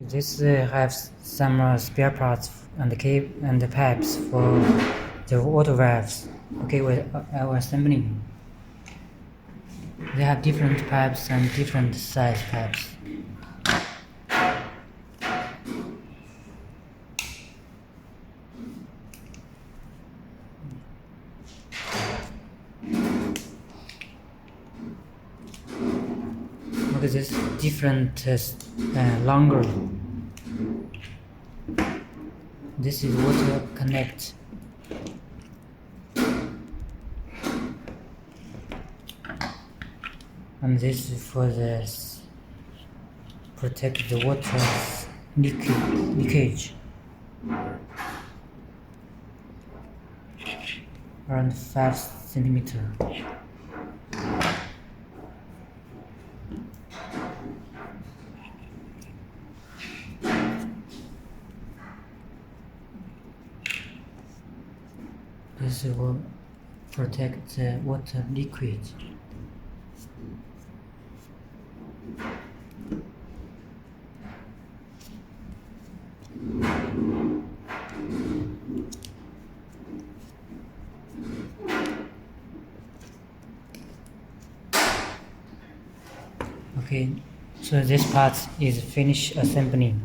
This has some spare parts and the cable and the pipes for the water valves. Okay, with our assembling. They have different pipes and different size pipes. Look at this different longer. This is water connect. And this is for the protect the water leakage. Around 5 centimeters. This will protect the water liquid. Okay, so this part is finished assembling.